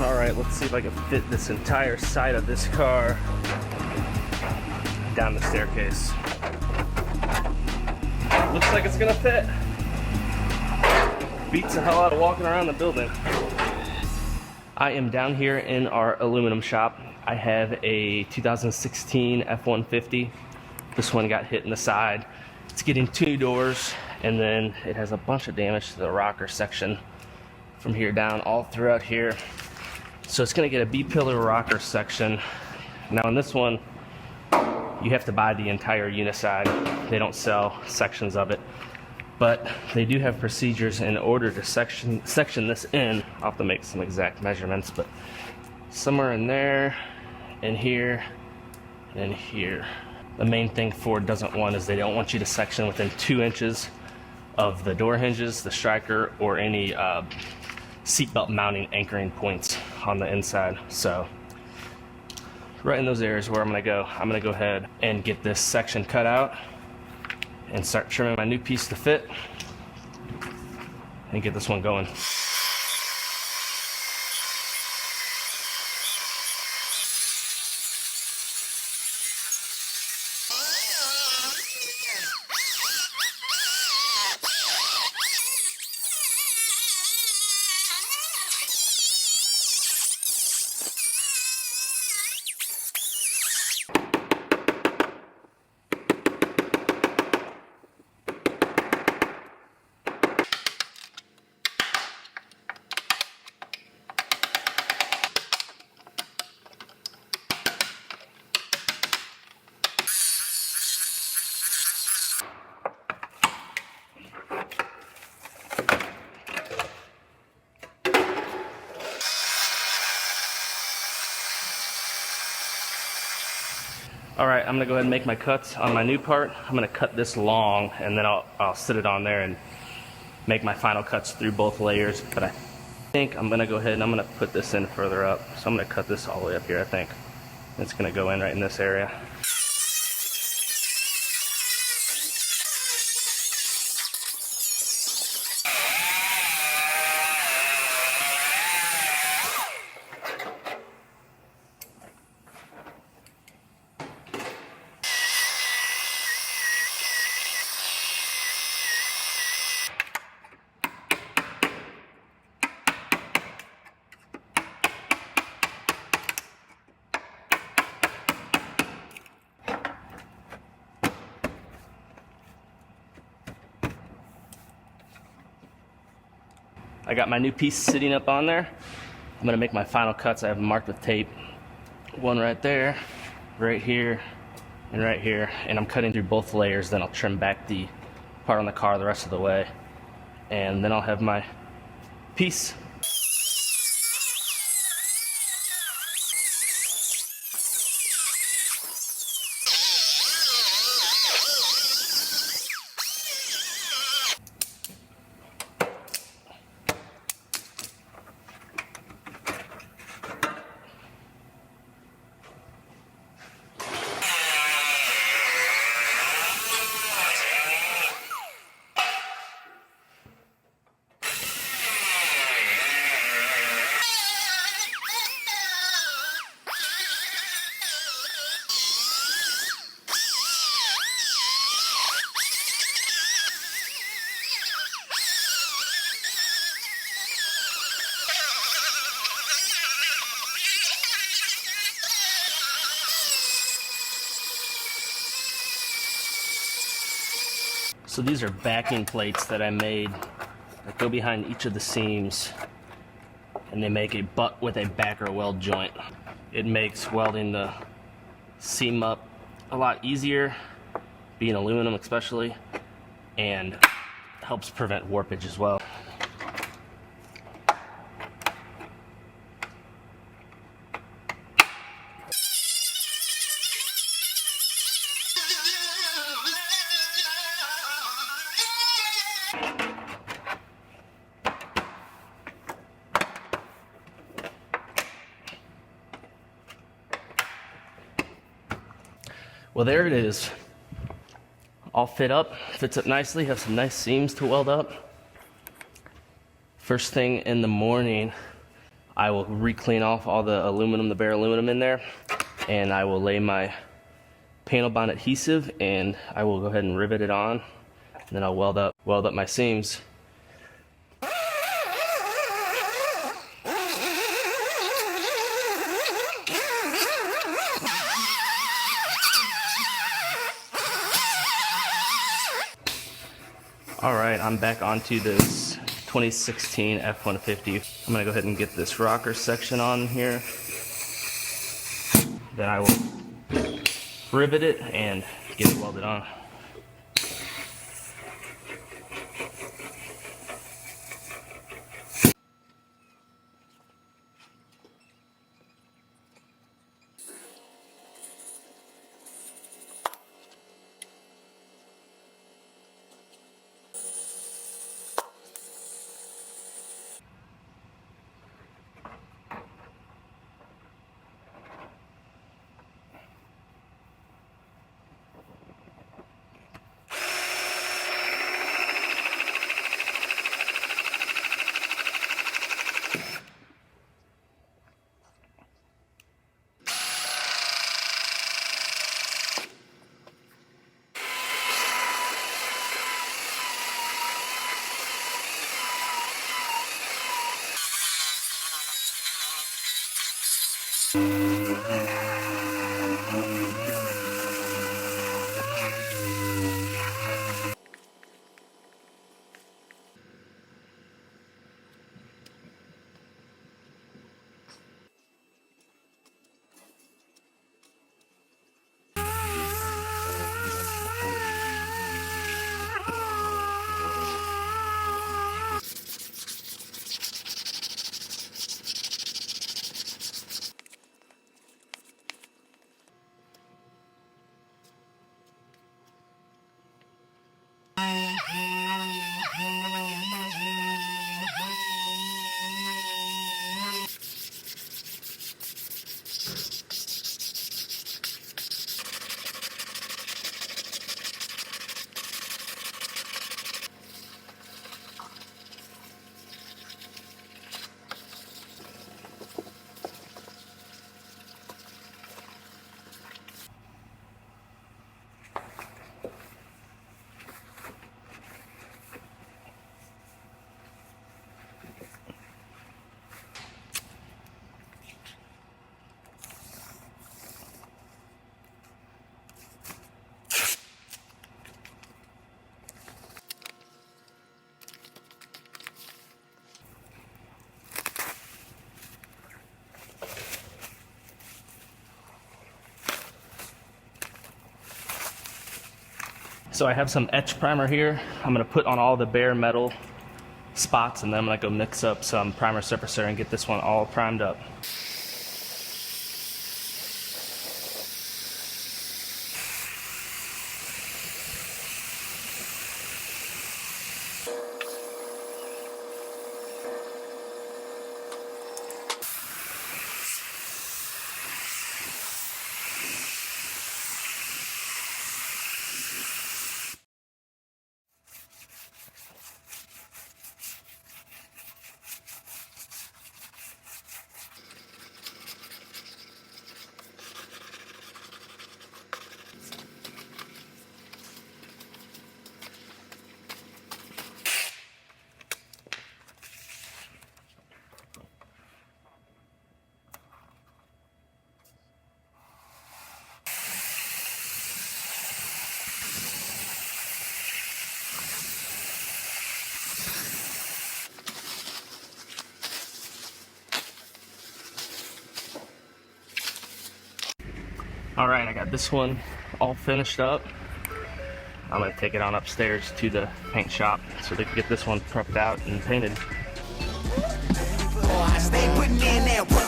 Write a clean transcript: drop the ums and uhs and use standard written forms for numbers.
All right, let's see if I can fit this entire side of this car down the staircase. Looks like it's gonna fit. Beats the hell out of walking around the building. I am down here in our aluminum shop. I have a 2016 F150. This one got hit in the side. It's getting 2 doors, and then it has a bunch of damage to the rocker section from here down all throughout here. So it's gonna get a B-pillar rocker section. Now in this one, you have to buy the entire Uniside. They don't sell sections of it, but they do have procedures in order to section this in. I'll have to make some exact measurements, but somewhere in there, and here, and here. The main thing Ford doesn't want is they don't want you to section within 2 inches of the door hinges, the striker, or any seatbelt mounting anchoring points on the inside. So right in those areas where I'm gonna go ahead and get this section cut out and start trimming my new piece to fit and get this one going. All right, I'm gonna go ahead and make my cuts on my new part. I'm gonna cut this long, and then I'll sit it on there and make my final cuts through both layers. But I think I'm gonna go ahead and I'm gonna put this in further up. So I'm gonna cut this all the way up here, I think. It's gonna go in right in this area. I got my new piece sitting up on there. I'm gonna make my final cuts. I have them marked with tape. One right there, right here, and right here. And I'm cutting through both layers, then I'll trim back the part on the car the rest of the way. And then I'll have my piece. So these are backing plates that I made that go behind each of the seams, and they make a butt with a backer weld joint. It makes welding the seam up a lot easier, being aluminum especially, and helps prevent warpage as well. Well, there it is. All fit up, fits up nicely, has some nice seams to weld up. First thing in the morning, I will re-clean off all the aluminum, the bare aluminum in there, and I will lay my panel bond adhesive, and I will go ahead and rivet it on, and then I'll weld up my seams. Alright, I'm back onto this 2016 F150. I'm going to go ahead and get this rocker section on here. Then I will rivet it and get it welded on. So I have some etch primer here. I'm going to put on all the bare metal spots, and then I'm going to go mix up some primer surfacer and get this one all primed up. Alright, I got this one all finished up. I'm going to take it on upstairs to the paint shop so they can get this one prepped out and painted. I stay putting in that work.